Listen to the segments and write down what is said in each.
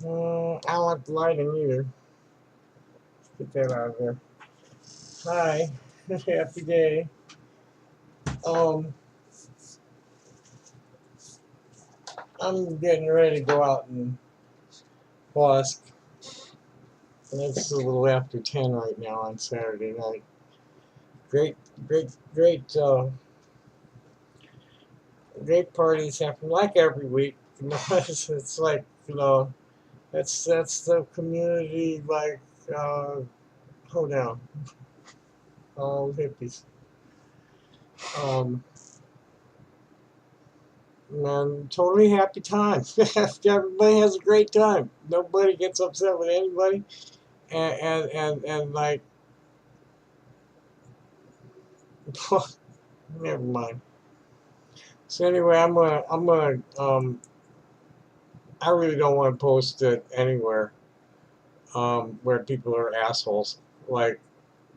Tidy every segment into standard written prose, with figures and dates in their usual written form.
I don't like the lighting either. Get that out of there. Hi. Happy day. Um, I'm getting ready to go out and busk. And it's a little after 10 right now on Saturday night. Great, great parties happen like every week. It's like, that's the community, like, hold down, all hippies. Um, and totally happy time. Everybody has a great time. Nobody gets upset with anybody, and like, never mind. So anyway, I really don't want to post it anywhere where people are assholes, like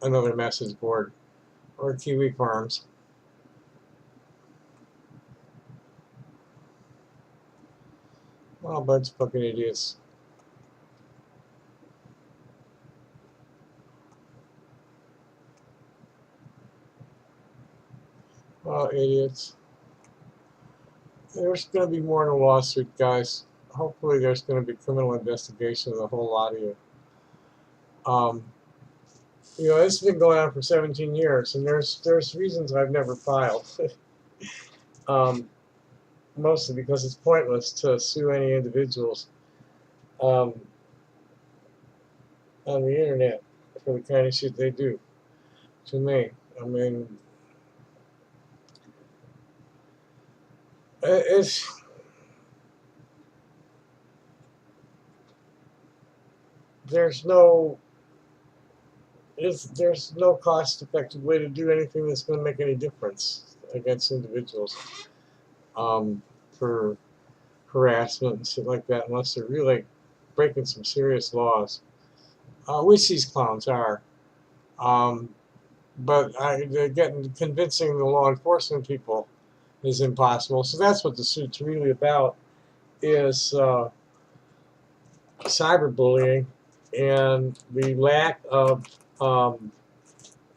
another message board or Kiwi Farms. Oh, a bunch of fucking idiots. Oh, idiots. There's going to be more in a lawsuit, guys. Hopefully, there's going to be criminal investigation of the whole lot of you. Um, this has been going on for 17 years, and there's reasons I've never filed. um, Mostly because it's pointless to sue any individuals um, on the internet for the kind of shit they do to me. I mean, it's there's no there's no cost-effective way to do anything that's going to make any difference against individuals for harassment and shit like that, unless they're really breaking some serious laws, which these clowns are. Um, but they're getting convincing the law enforcement people is impossible. So that's what the suit's really about: is cyberbullying and the lack of um,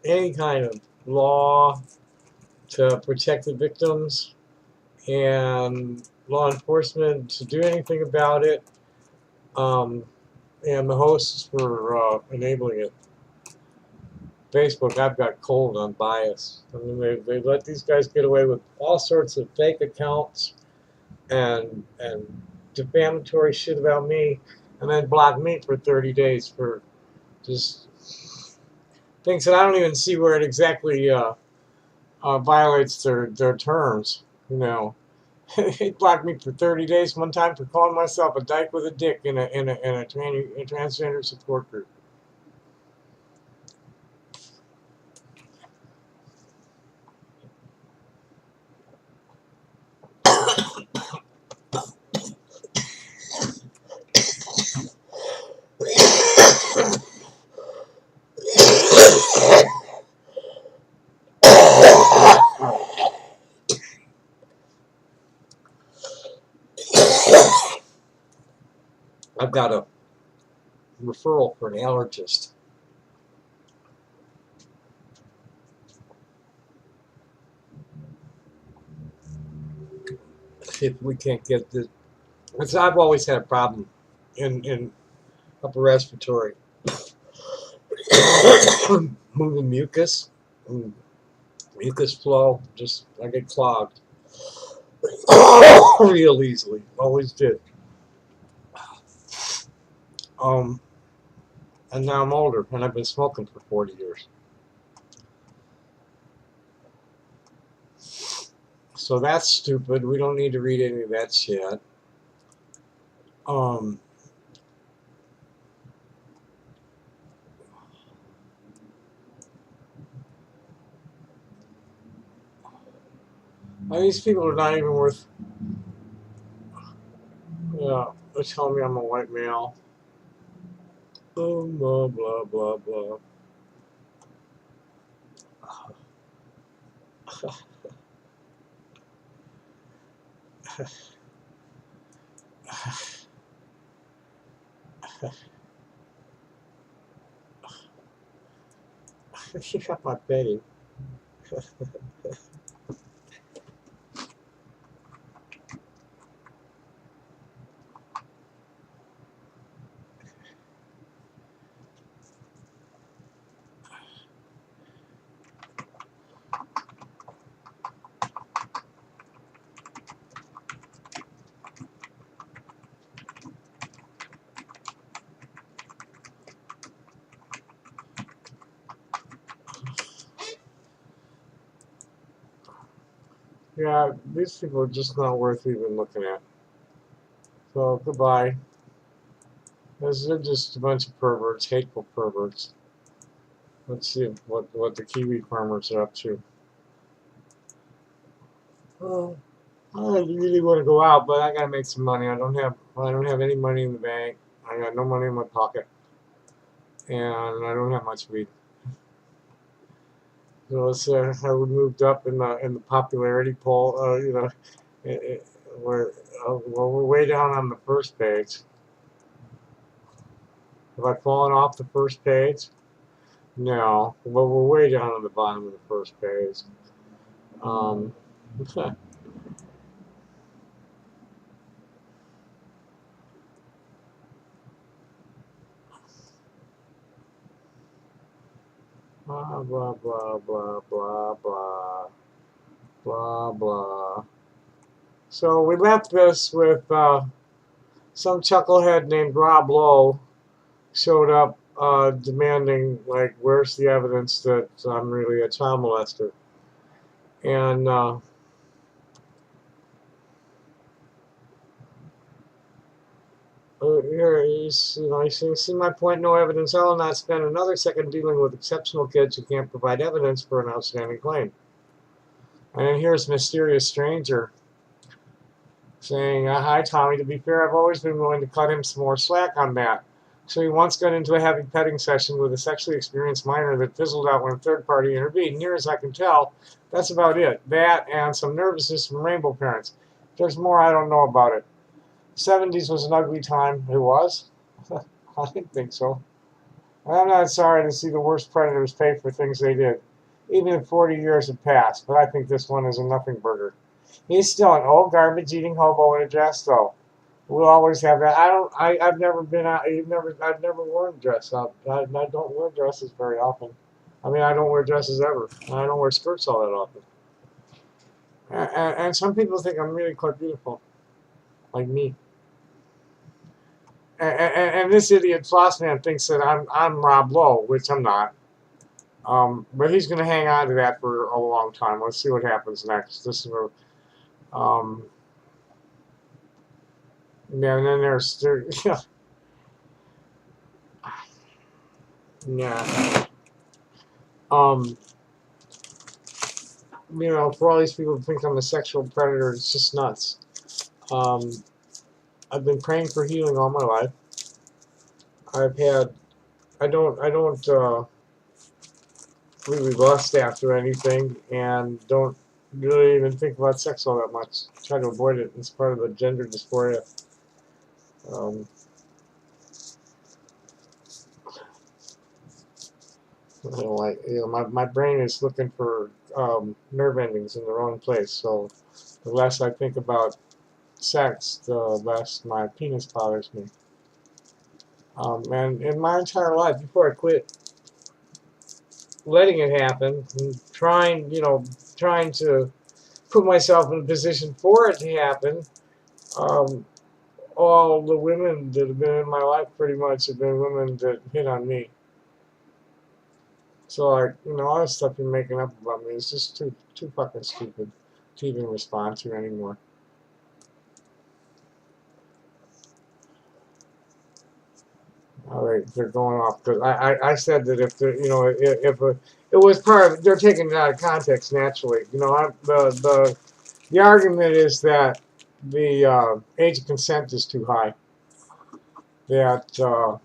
any kind of law to protect the victims and law enforcement to do anything about it, and the hosts for enabling it. Facebook, I've got cold on bias. I mean, they let these guys get away with all sorts of fake accounts and defamatory shit about me, and then block me for 30 days for just things that I don't even see where it exactly violates their terms. He blocked me for 30 days one time for calling myself a dyke with a dick in a transgender support group. I've got a referral for an allergist. If we can't get this, because I've always had a problem in upper respiratory, moving mucus, mucus flow. Just I get clogged real easily. Always did. Um, and now I'm older, and I've been smoking for 40 years. So that's stupid. We don't need to read any of that shit. Um, these people are not even worth. Yeah, they're telling me I'm a white male. Blah blah blah blah. You got my penny. Yeah, these people are just not worth even looking at. So, goodbye. They're just a bunch of perverts, hateful perverts. Let's see what the Kiwi farmers are up to. Oh, I really want to go out, but I gotta make some money. I don't have any money in the bank. I got no money in my pocket, and I don't have much weed. So let's how we moved up in the popularity poll. It, it, we're way down on the first page. Have I fallen off the first page? No, but we're way down on the bottom of the first page. Um, blah blah blah blah blah blah blah blah. So we left this with some chucklehead named Rob Lowe showed up demanding, like, where's the evidence that I'm really a child molester? And here he's, you see my point, no evidence. I will not spend another second dealing with exceptional kids who can't provide evidence for an outstanding claim. And then here's Mysterious Stranger saying, hi, Tommy. To be fair, I've always been willing to cut him some more slack on that. So he once got into a heavy petting session with a sexually experienced minor that fizzled out when a third party intervened. Near as I can tell, that's about it. That and some nervousness from rainbow parents. If there's more, I don't know about it. 70s was an ugly time. It was? I didn't think so. I'm not sorry to see the worst predators pay for things they did, even if 40 years have passed, but I think this one is a nothing burger. He's still an old garbage-eating hobo in a dress, though. We'll always have that. I've never been out. I've never worn a dress up. I don't wear dresses very often. I mean, I don't wear dresses ever. I don't wear skirts all that often. And some people think I'm really quite beautiful, like me. And this idiot Flossman thinks that I'm Rob Lowe, which I'm not. But he's going to hang on to that for a long time. Let's see what happens next. This is where, um, yeah, and then yeah, yeah. Um, for all these people who think I'm a sexual predator, it's just nuts. Um, I've been praying for healing all my life. I don't really lust after anything, and don't really even think about sex all that much. Try to avoid it. It's part of the gender dysphoria. Um, my brain is looking for nerve endings in the wrong place. So the less I think about sex, the less my penis bothers me. And in my entire life, before I quit letting it happen, and trying to put myself in a position for it to happen, um, all the women that have been in my life pretty much have been women that hit on me. So, like, all the stuff you're making up about me is just too fucking stupid to even respond to anymore. All right, they're going off because I said that if it was part of, they're taking it out of context naturally. The argument is that the age of consent is too high. That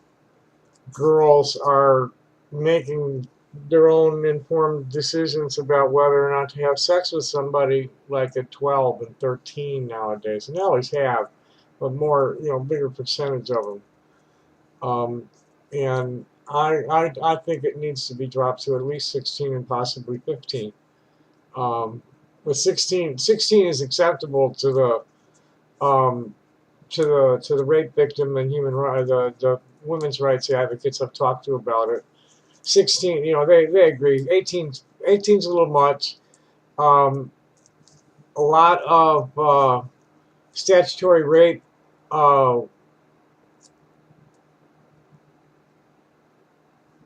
girls are making their own informed decisions about whether or not to have sex with somebody like at 12 and 13 nowadays, and they always have, but more, bigger percentage of them. Um, and I think it needs to be dropped to at least 16 and possibly 15. Um, with 16 is acceptable um, to the rape victim and human the women's rights advocates I've talked to about it. 16, they agree. 18's a little much. Um, a lot of statutory rape uh,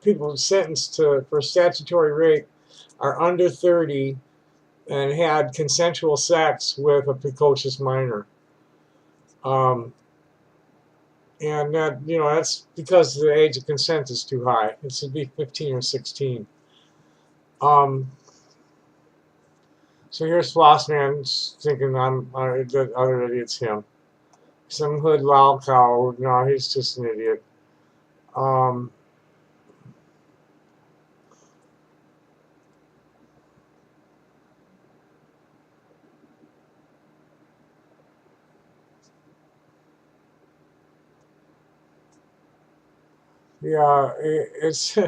people sentenced for statutory rape are under 30 and had consensual sex with a precocious minor. Um, and that's because the age of consent is too high. It should be 15 or 16. Um, so here's Flossman thinking the other idiot's him. Some hood loud cow. No, he's just an idiot. Um, yeah, it's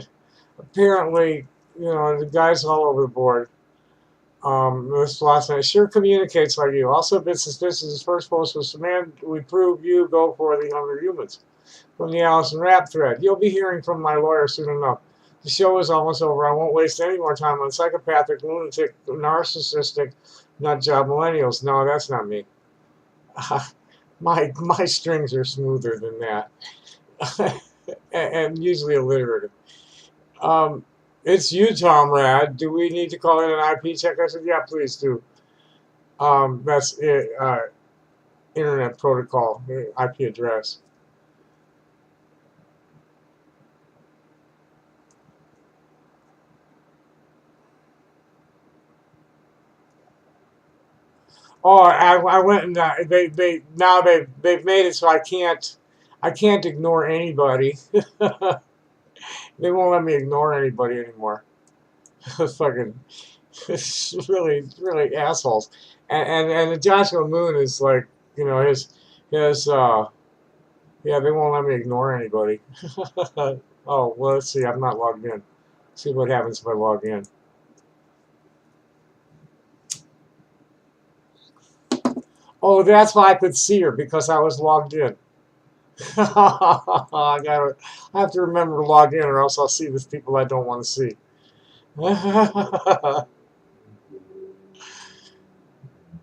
apparently, the guy's all over the board. This last night sure communicates like you. Also, his first post was, "Man, we prove you go for the younger humans." From the Allison Rap thread. You'll be hearing from my lawyer soon enough. The show is almost over. I won't waste any more time on psychopathic, lunatic, narcissistic, nut job millennials. No, that's not me. My strings are smoother than that, and usually alliterative. Um, it's you, Tom Rad. Do we need to call in an IP check? I said, yeah, please do. That's it. Internet protocol, IP address. Oh, I went and they've made it so I can't ignore anybody. They won't let me ignore anybody anymore. Fucking, it's really assholes. And the Joshua Moon is like, his yeah, they won't let me ignore anybody. Oh, well, let's see. I'm not logged in. See what happens if I log in. Oh, that's why I could see her, because I was logged in. I have to remember to log in, or else I'll see these people I don't want to see.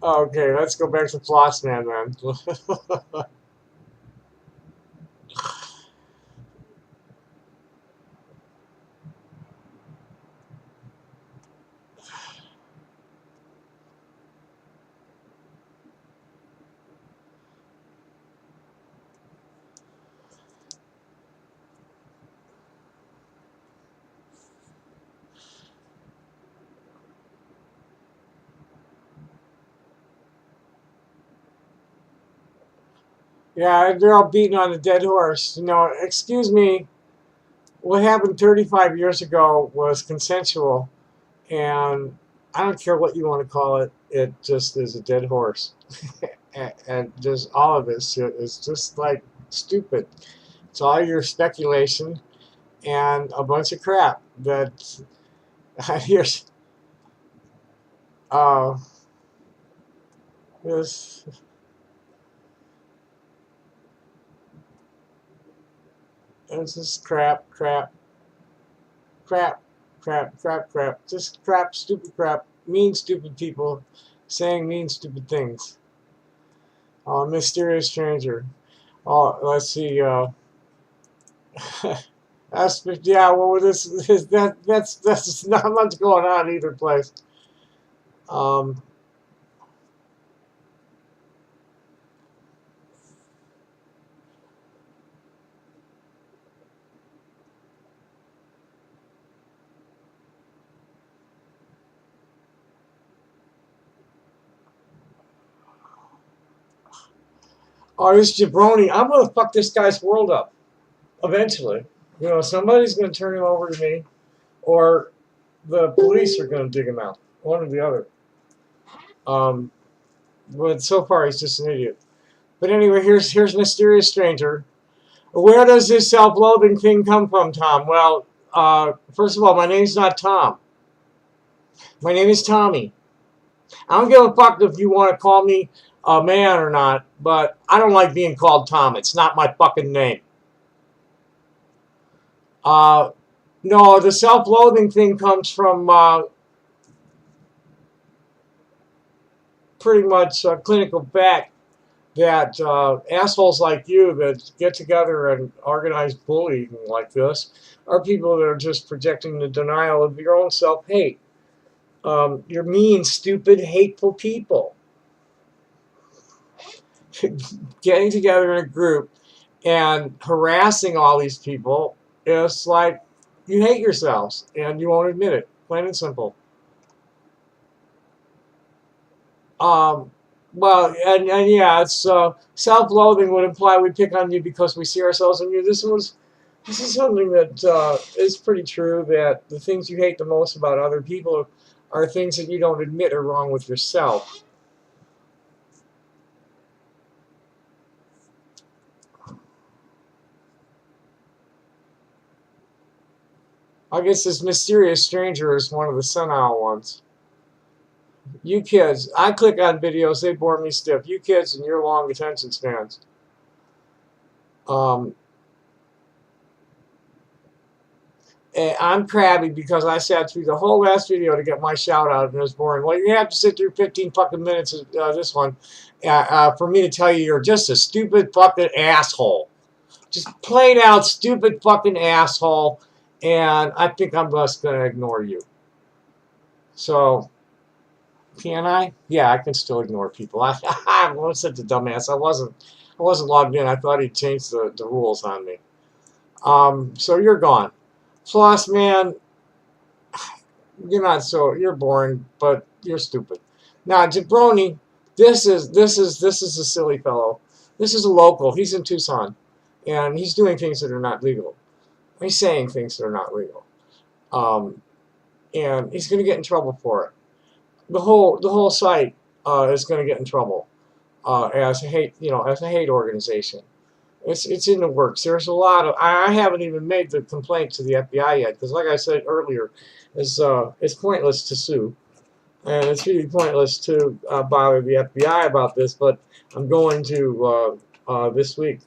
Okay, let's go back to Flossman then. Yeah, they're all beating on a dead horse. Excuse me, what happened 35 years ago was consensual, and I don't care what you want to call it, it just is a dead horse. And just all of this shit is just like stupid. It's all your speculation and a bunch of crap that here's uh this this is crap crap, just crap, stupid crap, mean stupid people saying mean stupid things. Mysterious stranger. Oh, let's see. Yeah. Well, that's not much going on either place. Um, oh, this jabroni. I'm gonna fuck this guy's world up eventually. Somebody's gonna turn him over to me, or the police are gonna dig him out. One or the other. Um, but so far he's just an idiot. But anyway, here's mysterious stranger. Where does this self-loathing thing come from, Tom? Well, first of all, my name's not Tom. My name is Tommy. I don't give a fuck if you want to call me a man or not, but I don't like being called Tom. It's not my fucking name. No, the self-loathing thing comes from pretty much clinical fact that assholes like you that get together and organize bullying like this are people that are just projecting the denial of your own self-hate. You're mean, stupid, hateful people. Getting together in a group and harassing all these people is like you hate yourselves and you won't admit it. Plain and simple. Um, well, and yeah, it's self-loathing would imply we pick on you because we see ourselves in you. This is something that is pretty true. That the things you hate the most about other people are things that you don't admit are wrong with yourself. I guess this mysterious stranger is one of the senile ones. You kids, I click on videos, they bore me stiff. You kids and your long attention spans. Um, I'm crabby because I sat through the whole last video to get my shout out and it was boring. Well, you have to sit through 15 fucking minutes of this one for me to tell you you're just a stupid fucking asshole. Just plain out stupid fucking asshole. And I think I'm just going to ignore you. So, can I? Yeah, I can still ignore people. I was such a dumbass. I wasn't logged in. I thought he'd changed the rules on me. So you're gone. Plus, man, you're boring, but you're stupid. Now, Jabroni, this is a silly fellow. This is a local. He's in Tucson, and he's doing things that are not legal. He's saying things that are not legal, and he's going to get in trouble for it. The whole site is going to get in trouble as a hate organization. It's in the works. There's a lot of. I haven't even made the complaint to the FBI yet because, like I said earlier, it's pointless to sue, and it's really pointless to bother the FBI about this. But I'm going to this week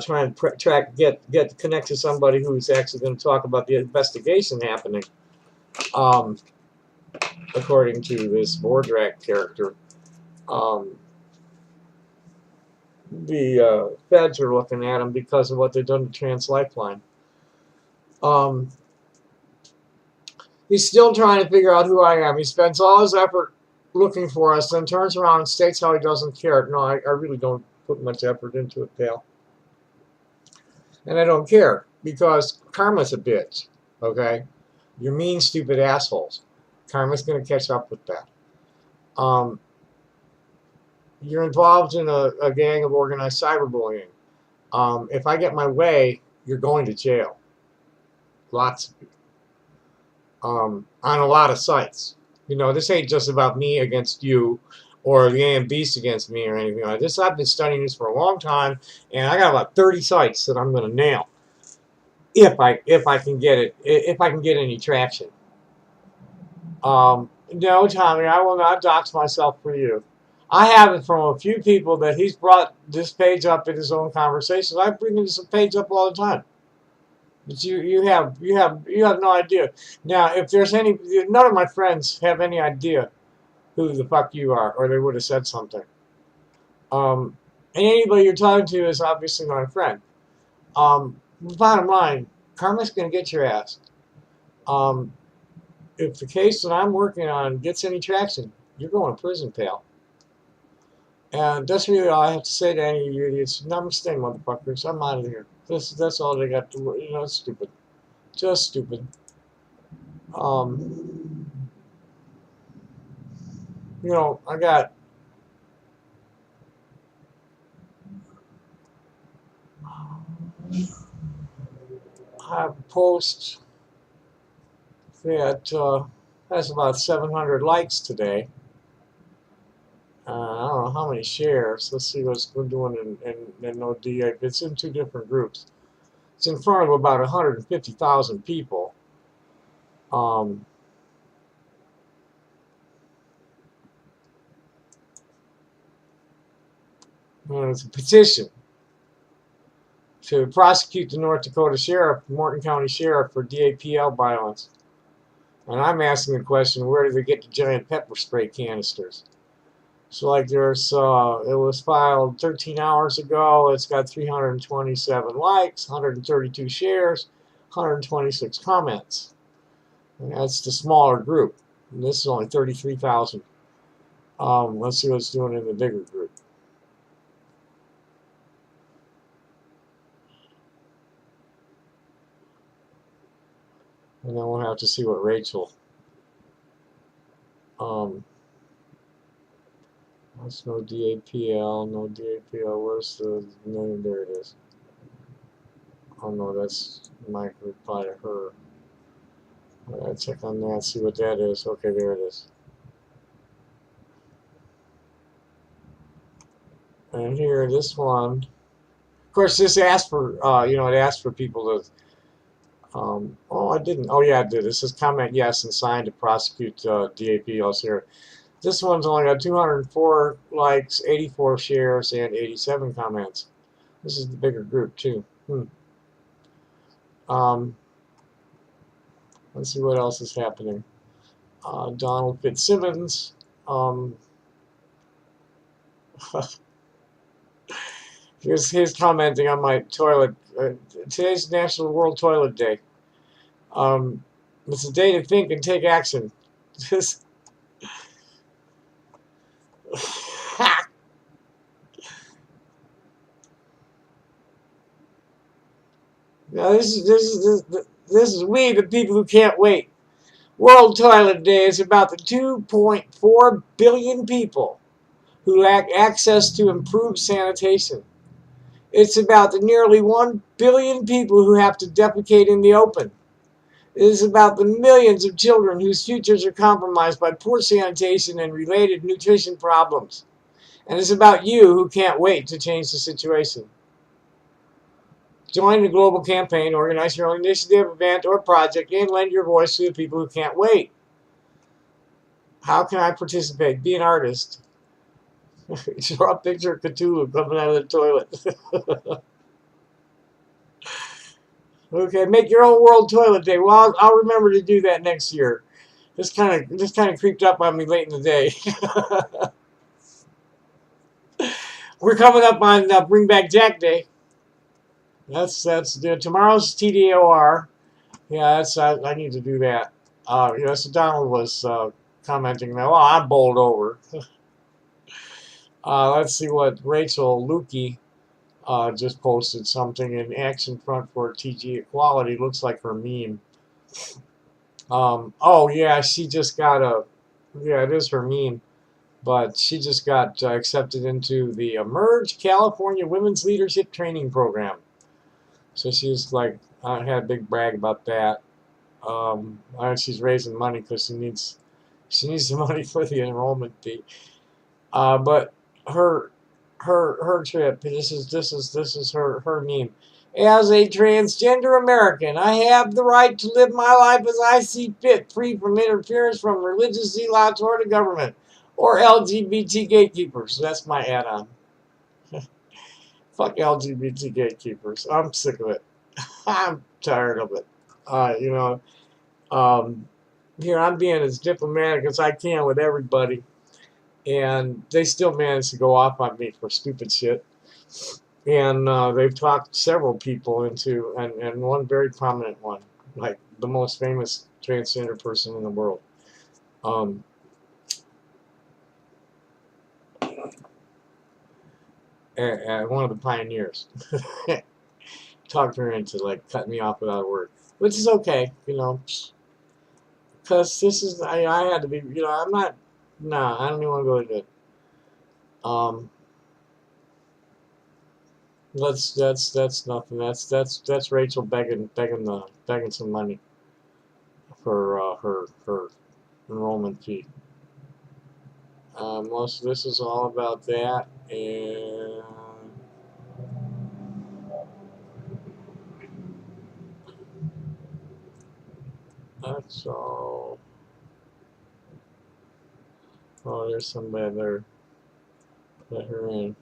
try and get connect to somebody who's actually going to talk about the investigation happening. According to this Vordrak character. The feds are looking at him because of what they've done to Trans Lifeline. He's still trying to figure out who I am. He spends all his effort looking for us, then turns around and states how he doesn't care. No, I really don't put much effort into it, pal. And I don't care because karma's a bitch, okay? You're mean, stupid assholes. Karma's going to catch up with that. You're involved in a gang of organized cyberbullying. If I get my way, you're going to jail. Lots of you. On a lot of sites. You know, this ain't just about me against you or the AM Beast against me or anything like this. I've been studying this for a long time, and I got about 30 sites that I'm going to nail if I can get it, if I can get any traction. No, Tommy, I will not dox myself for you. I have it from a few people that he's brought this page up in his own conversations. I bring this page up all the time. But you have no idea. Now, if there's none of my friends have any idea who the fuck you are, or they would have said something. And anybody you're talking to is obviously not a friend. Bottom line, karma's going to get your ass. If the case that I'm working on gets any traction, you're going to prison, pal. And that's really all I have to say to any of you idiots. Namaste, motherfuckers. I'm out of here. That's all they got to work. You know, it's stupid. Just stupid. You know, I have a post that has about 700 likes today. I don't know how many shares. Let's see what's we're doing in no DA. It's in two different groups. It's in front of about 150,000 people. And it's a petition to prosecute the North Dakota Sheriff, Morton County Sheriff, for DAPL violence. And I'm asking the question, where do they get the giant pepper spray canisters? So like there's, it was filed 13 hours ago. It's got 327 likes, 132 shares, 126 comments. And that's the smaller group. And this is only 33,000. Let's see what it's doing in the bigger group. And then we'll have to see what Rachel. That's no DAPL, no DAPL. Where's the million? There it is. Oh no, that's my reply to her. I gotta check on that, see what that is. Okay, there it is. And here, this one. Of course, this asked for, it asked for people to. Oh, I didn't. Oh, yeah, I did. It says comment yes and sign to prosecute DAPL here. This one's only got 204 likes, 84 shares, and 87 comments. This is the bigger group, too. Let's see what else is happening. Donald Fitzsimmons. Here's commenting on my toilet. Today's National World Toilet Day. It's a day to think and take action. This. Now this is we, the people who can't wait. World Toilet Day is about the 2.4 billion people who lack access to improved sanitation. It's about the nearly 1 billion people who have to defecate in the open. It is about the millions of children whose futures are compromised by poor sanitation and related nutrition problems. And it's about you who can't wait to change the situation. Join the global campaign, organize your own initiative, event, or project, and lend your voice to the people who can't wait. How can I participate? Be an artist. Draw a picture of Cthulhu coming out of the toilet. Okay, make your own world toilet day. Well, I'll remember to do that next year. This kind of creeped up on me late in the day. We're coming up on Bring Back Jack Day. That's tomorrow's TDOR. Yeah, I need to do that. So Donald was commenting that. Well, I'm bowled over. Let's see what Rachel Lukey just posted something in Action Front for TG Equality. Looks like her meme. Oh yeah, she just got it is her meme, but she just got accepted into the Emerge California Women's Leadership Training Program. So she's like, had a big brag about that. She's raising money because she needs the money for the enrollment fee. But her trip. This is her meme. As a transgender American, I have the right to live my life as I see fit, free from interference from religious zealots or the government or LGBT gatekeepers. That's my add-on. Fuck LGBT gatekeepers. I'm sick of it. I'm tired of it. Here I'm being as diplomatic as I can with everybody, and they still manage to go off on me for stupid shit. And they've talked several people into, and one very prominent one, like the most famous transgender person in the world. One of the pioneers. Talked her into like cutting me off without a word, which is okay, because this is I had to be, I'm not. Nah, I don't even want to go into it. That's nothing. That's Rachel begging some money for her enrollment fee. Most of this is all about that, and that's all. Oh, there's somebody there. Let her in.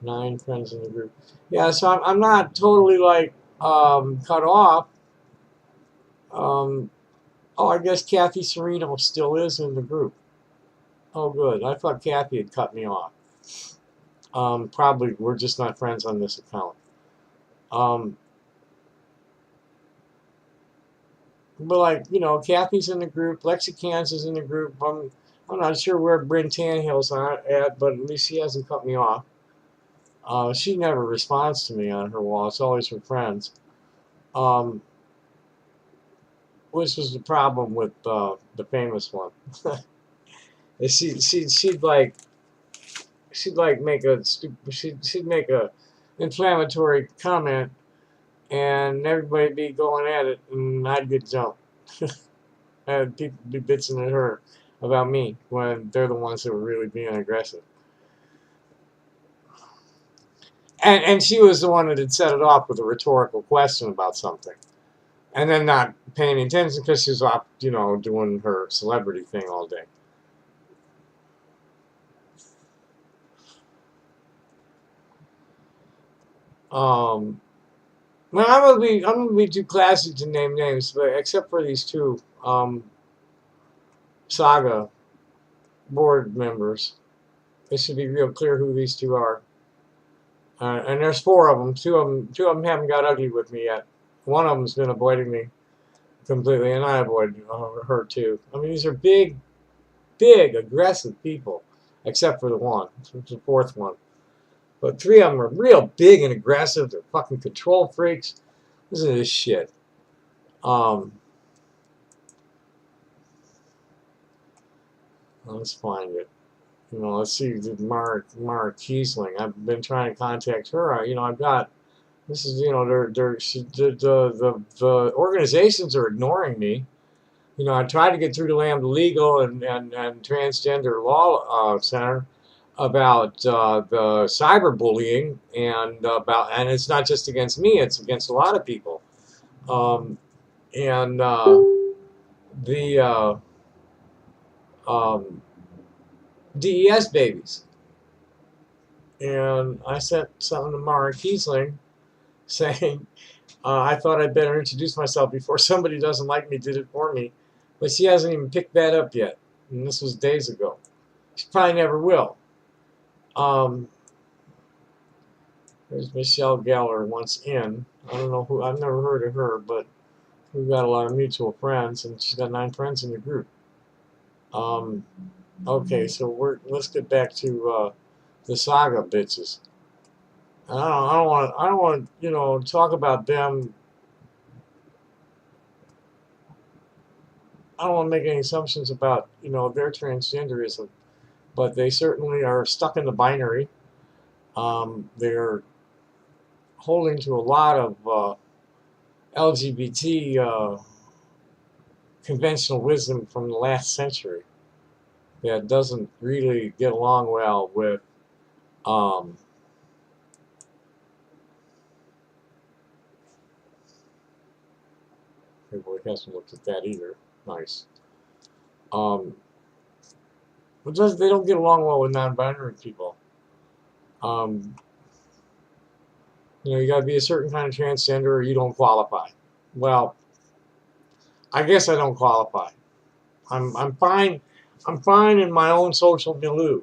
9 friends in the group. Yeah, so I'm not totally like cut off. Um, oh, I guess Kathy Serino still is in the group. Oh, good. I thought Kathy had cut me off. Probably we're just not friends on this account. Um, but like Kathy's in the group. Lexi Cans is in the group. I'm not sure where Bryn Tannehill's at, but at least she hasn't cut me off. She never responds to me on her wall. It's always her friends. Um, which was the problem with the famous one. She'd like make a she'd make a inflammatory comment, and everybody'd be going at it, and I'd get jumped. And people be bitching at her about me when they're the ones that were really being aggressive. And she was the one that had set it off with a rhetorical question about something, and then not paying attention because she was off, doing her celebrity thing all day. Um, well, I'm gonna be too classy to name names, but except for these two Saga board members, it should be real clear who these two are. And there's 4 of them. Two of them haven't got ugly with me yet. One of them's been avoiding me completely, and I avoid her too. I mean, these are big, big, aggressive people, except for the one, the 4th one. But 3 of them are real big and aggressive. They're fucking control freaks. Listen to this shit. Um, let's find it. Let's see. Mara Kiesling. I've been trying to contact her. I've got. This is, the organizations are ignoring me. I tried to get through to Lambda Legal and Transgender Law Center about the cyberbullying and it's not just against me; it's against a lot of people. Um, and the um, DES babies. And I sent something to Mara Kiesling saying, I thought I'd better introduce myself before somebody doesn't like me did it for me. But she hasn't even picked that up yet. And this was days ago. She probably never will. There's Michelle Geller once in. I don't know who, I've never heard of her, but we've got a lot of mutual friends, and she's got 9 friends in the group. Okay, so let's get back to the Saga bitches. I don't want to talk about them. I don't want to make any assumptions about their transgenderism, but they certainly are stuck in the binary. They're holding to a lot of LGBT conventional wisdom from the last century that doesn't really get along well with um, well, he hasn't looked at that either. Nice. Um, but they don't get along well with non-binary people. Um, you got to be a certain kind of transgender or you don't qualify. Well, I guess I don't qualify. I'm fine. I'm fine in my own social milieu.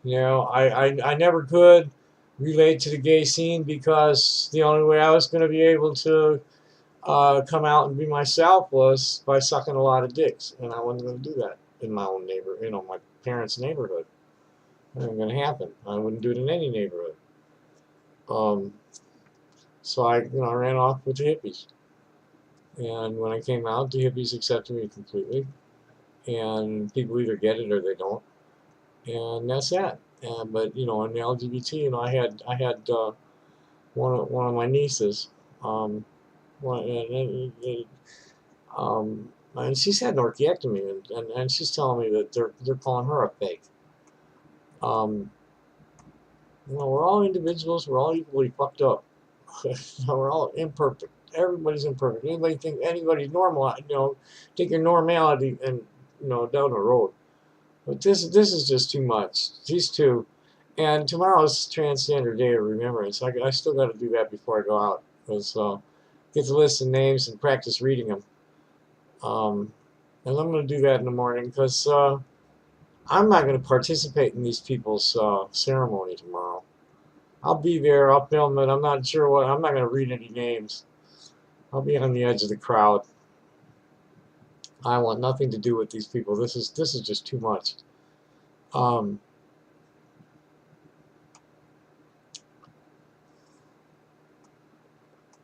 I never could relate to the gay scene because the only way I was going to be able to come out and be myself was by sucking a lot of dicks, and I wasn't going to do that in my own my parents' neighborhood. It wasn't going to happen. I wouldn't do it in any neighborhood. Um, so I ran off with the hippies, and when I came out, the hippies accepted me completely, and people either get it or they don't, and that's that. But in the LGBT, I had one of my nieces, um, one, And she's had an orchiectomy, and she's telling me that they're calling her a fake. We're all individuals. We're all equally fucked up. We're all imperfect. Everybody's imperfect. Anybody think anybody's normal? Take your normality and down the road. But this is just too much. These two, and tomorrow's Transgender Day of Remembrance. I still got to do that before I go out, because get the list of names and practice reading them. And I'm going to do that in the morning, because I'm not going to participate in these people's ceremony tomorrow. I'll be there. I'll film it. I'm not sure what. I'm not going to read any names. I'll be on the edge of the crowd. I want nothing to do with these people. This is just too much.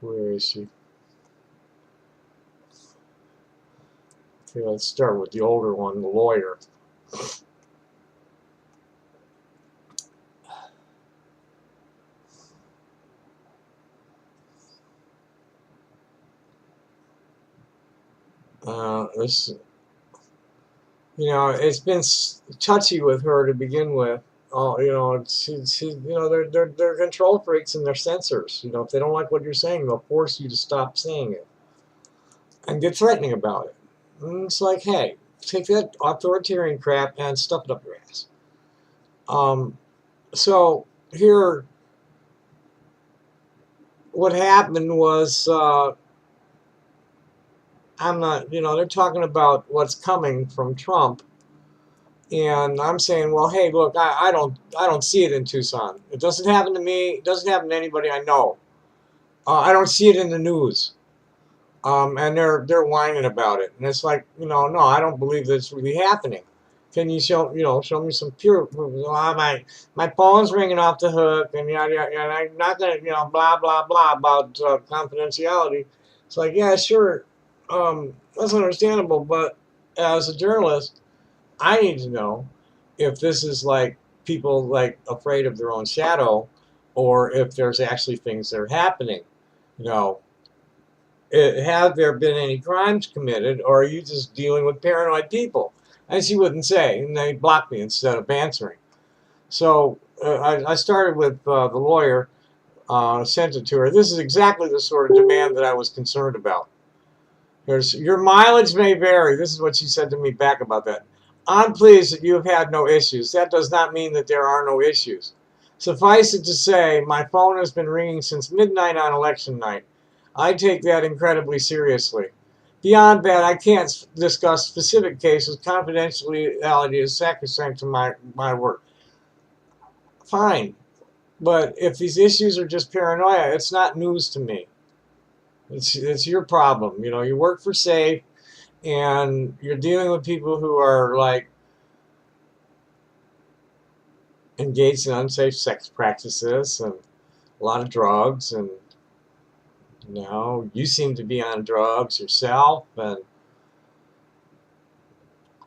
Where is she? Okay, let's start with the older one, the lawyer. It's been touchy with her to begin with. They're control freaks and they're censors. If they don't like what you're saying, they'll force you to stop saying it and get threatening about it. And it's like, hey, take that authoritarian crap and stuff it up your ass. So here, what happened was, they're talking about what's coming from Trump, and I'm saying, well, hey, look, I don't see it in Tucson. It doesn't happen to me. It doesn't happen to anybody I know. I don't see it in the news. And they're whining about it, and it's like, no, I don't believe that's really happening. Can you show me some pure? My phone's ringing off the hook, and yada yada yada. I'm not gonna blah blah blah about confidentiality. It's like, yeah, sure, that's understandable, but as a journalist, I need to know if this is like people like afraid of their own shadow, or if there's actually things that are happening. You know, have there been any crimes committed, or are you just dealing with paranoid people? And she wouldn't say, and they blocked me instead of answering. So I started with the lawyer, sent it to her. This is exactly the sort of demand that I was concerned about. Your mileage may vary. This is what she said to me back about that. I'm pleased that you have had no issues. That does not mean that there are no issues. Suffice it to say, my phone has been ringing since midnight on election night. I take that incredibly seriously. Beyond that, I can't discuss specific cases. Confidentiality is sacrosanct to my work. Fine. But if these issues are just paranoia, it's not news to me. It's your problem. You work for SAFE, and you're dealing with people who are like engaged in unsafe sex practices and a lot of drugs, and you seem to be on drugs yourself. And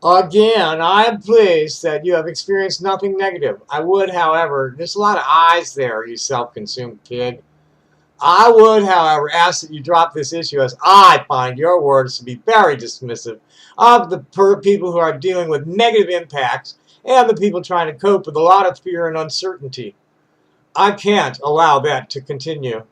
again, I am pleased that you have experienced nothing negative. I would, however, there's a lot of eyes there, you self-consumed kid. I would, however, ask that you drop this issue, as I find your words to be very dismissive of the people who are dealing with negative impacts and the people trying to cope with a lot of fear and uncertainty. I can't allow that to continue.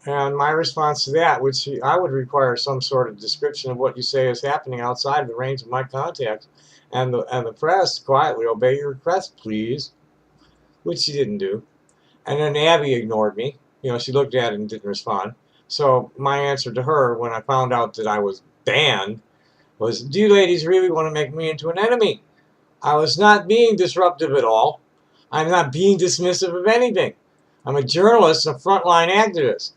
And my response to that, which I would require some sort of description of what you say is happening outside of the range of my contacts, and the press quietly obey your request, please, which she didn't do. And then Abby ignored me. She looked at it and didn't respond. So my answer to her when I found out that I was banned was, do you ladies really want to make me into an enemy? I was not being disruptive at all. I'm not being dismissive of anything. I'm a journalist and a frontline activist.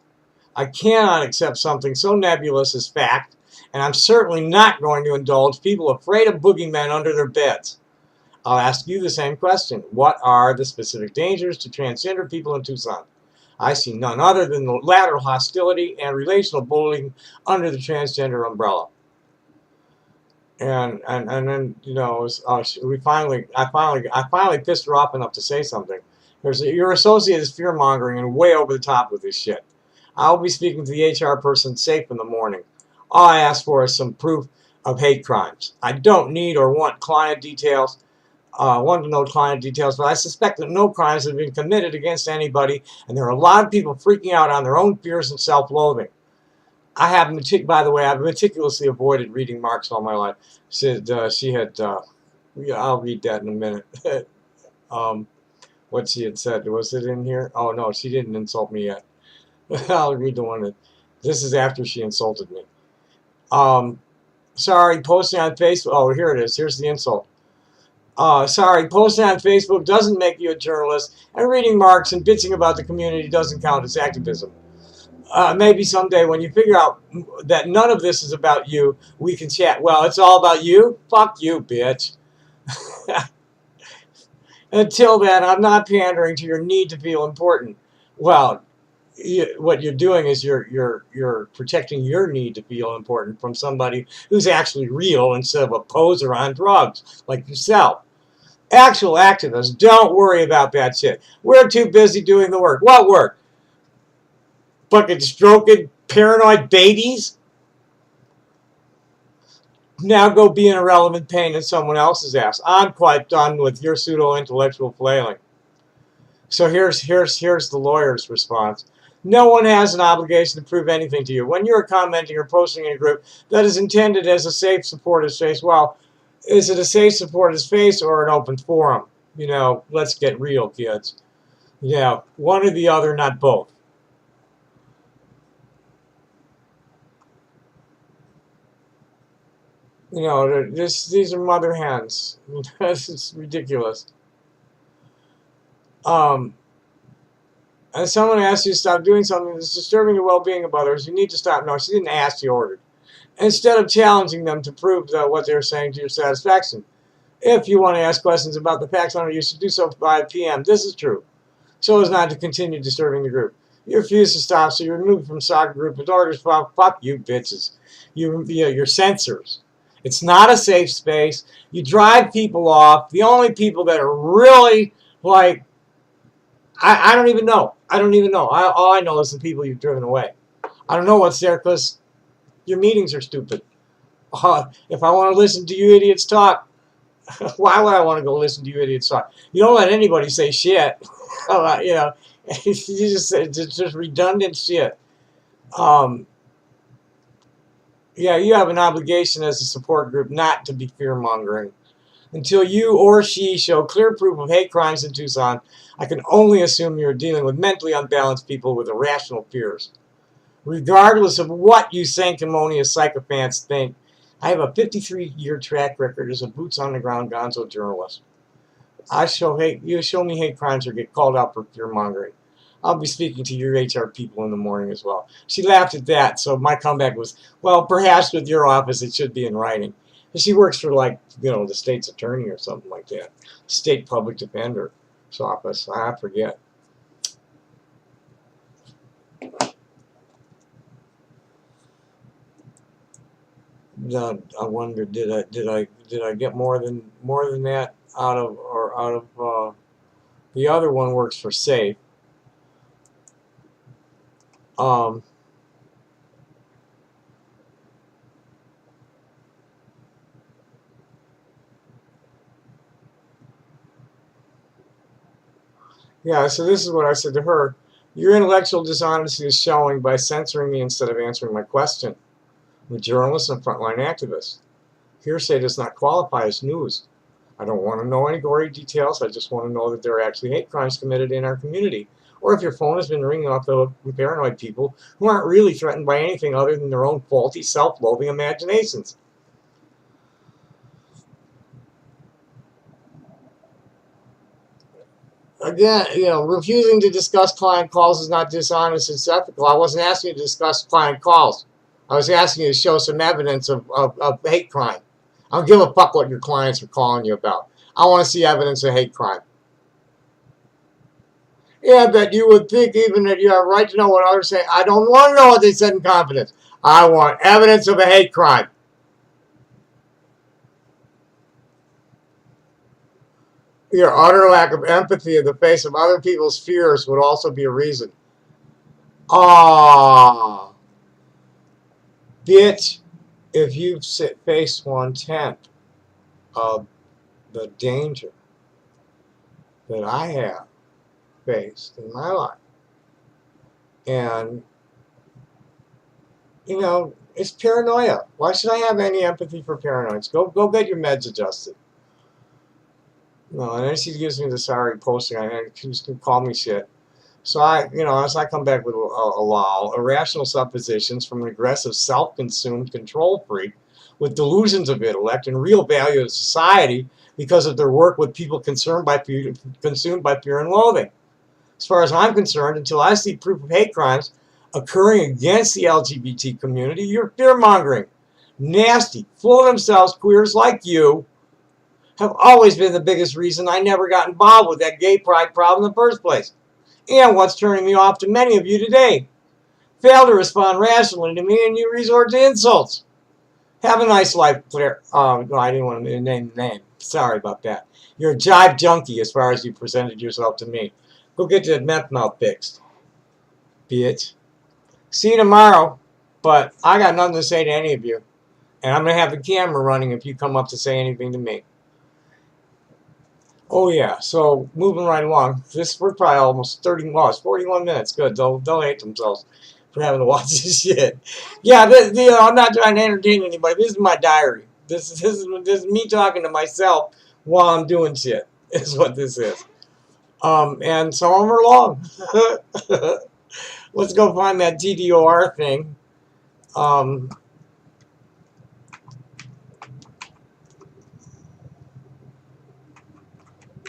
I cannot accept something so nebulous as fact, and I'm certainly not going to indulge people afraid of boogeymen under their beds. I'll ask you the same question. What are the specific dangers to transgender people in Tucson? I see none other than the lateral hostility and relational bullying under the transgender umbrella. And then I finally pissed her off enough to say something. Your associate is fear mongering and way over the top with this shit. I'll be speaking to the HR person SAFE in the morning. All I ask for is some proof of hate crimes. I don't need or want client details. Want to know client details, but I suspect that no crimes have been committed against anybody, and there are a lot of people freaking out on their own fears and self-loathing. I have, by the way, I've meticulously avoided reading marks all my life. She had, yeah, I'll read that in a minute. What she had said, was it in here? Oh no, she didn't insult me yet. I'll read the one that, this is after she insulted me. Sorry, posting on Facebook, oh here it is, here's the insult. Sorry, posting on Facebook doesn't make you a journalist, and reading marks and bitching about the community doesn't count as activism. Maybe someday when you figure out that none of this is about you, we can chat. Well, it's all about you? Fuck you, bitch. Until then, I'm not pandering to your need to feel important. Well, what you're doing is you're protecting your need to feel important from somebody who's actually real instead of a poser on drugs like yourself. Actual activists don't worry about that shit. We're too busy doing the work. What work? Fucking stroking paranoid babies? Now go be an irrelevant pain in someone else's ass. I'm quite done with your pseudo-intellectual flailing. So here's the lawyer's response. No one has an obligation to prove anything to you. When you're commenting or posting in a group that is intended as a safe, supportive space, well, is it a safe, supportive space or an open forum? You know, let's get real, kids. Yeah, one or the other, not both. You know, these are mother hens. This is ridiculous. And someone asks you to stop doing something that's disturbing the well-being of others, you need to stop. No, she didn't ask, she ordered. Instead of challenging them to prove what they're saying to your satisfaction. If you want to ask questions about the facts on it, you should do so by PM. This is true, so as not to continue disturbing the group. You refuse to stop, so you're removed from soccer group with orders. Fuck you, bitches. You're censors. It's not a safe space. You drive people off. The only people that are really like, I don't even know. I don't even know. All I know is the people you've driven away. I don't know what's there because your meetings are stupid. If I want to listen to you idiots talk, why would I want to go listen to you idiots talk? You don't let anybody say shit. You know, it's just redundant shit. Yeah, you have an obligation as a support group not to be fear-mongering. Until you or she show clear proof of hate crimes in Tucson, I can only assume you're dealing with mentally unbalanced people with irrational fears. Regardless of what you sanctimonious sycophants think, I have a 53-year track record as a boots-on-the-ground gonzo journalist. You show me hate crimes or get called out for fear-mongering. I'll be speaking to your HR people in the morning as well. She laughed at that, so my comeback was, well, perhaps with your office it should be in writing. And she works for, like, you know, the state's attorney or something like that. State public defender's office. I forget. I wonder, did I get more than that out of the other one works for safe. Yeah, so this is what I said to her. Your intellectual dishonesty is showing by censoring me instead of answering my question. I'm a journalist and frontline activist. Hearsay does not qualify as news. I don't want to know any gory details. I just want to know that there are actually hate crimes committed in our community. Or if your phone has been ringing off the hook with paranoid people who aren't really threatened by anything other than their own faulty, self-loathing imaginations. Again, you know, refusing to discuss client calls is not dishonest, it's ethical. I wasn't asking you to discuss client calls. I was asking you to show some evidence of hate crime. I don't give a fuck what your clients are calling you about. I want to see evidence of hate crime. Yeah, but you would think even that you have a right to know what others say. I don't want to know what they said in confidence. I want evidence of a hate crime. Your utter lack of empathy in the face of other people's fears would also be a reason. Ah. Bitch, if you've faced 1/10 of the danger that I have faced in my life, and you know, it's paranoia. Why should I have any empathy for paranoids? Go get your meds adjusted. No, and then she gives me the sorry posting. She's gonna call me shit. So as I come back with a lol, irrational suppositions from an aggressive, self-consumed control freak with delusions of intellect and real value to society because of their work with people consumed by fear and loathing. As far as I'm concerned, until I see proof of hate crimes occurring against the LGBT community, you're fear-mongering. Nasty, full of themselves queers like you have always been the biggest reason I never got involved with that gay pride problem in the first place. And what's turning me off to many of you today. Fail to respond rationally to me and you resort to insults. Have a nice life, Claire. No, I didn't want to name the name. Sorry about that. You're a jive junkie as far as you presented yourself to me. Go get your meth mouth fixed, bitch. See you tomorrow, but I got nothing to say to any of you. And I'm going to have the camera running if you come up to say anything to me. Oh yeah, so moving right along. We're probably almost 30, well, it's 41 minutes. Good. They'll hate themselves for having to watch this shit. Yeah, I'm not trying to entertain anybody. This is my diary. This is me talking to myself while I'm doing shit. Is what this is. And so on we're long. Let's go find that TDOR thing.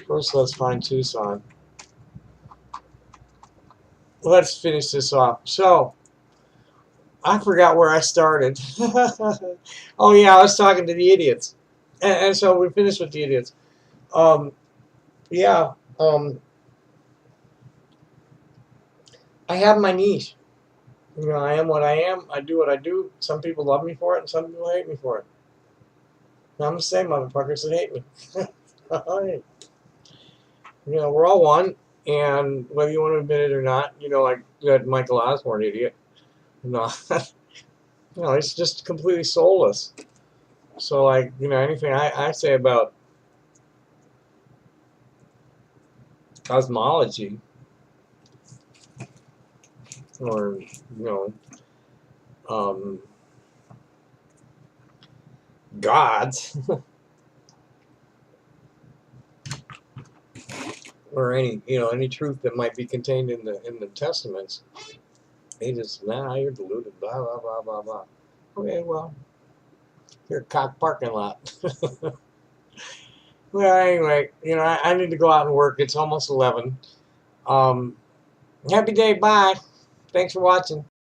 First, let's find Tucson. Let's finish this off. So, I forgot where I started. Oh yeah, I was talking to the idiots, and so we finished with the idiots. Yeah, I have my niche. I am what I am. I do what I do. Some people love me for it, and some people hate me for it. I'm the same motherfuckers that hate me. We're all one, and whether you want to admit it or not, like that Michael Osborne idiot. It's just completely soulless. So, like, anything I say about cosmology or, um, gods or any truth that might be contained in the testaments, they just, you're deluded, blah, blah, blah, blah, blah. Okay, well, you're a cock parking lot. Well, anyway, I need to go out and work. It's almost 11. Happy day. Bye. Thanks for watching.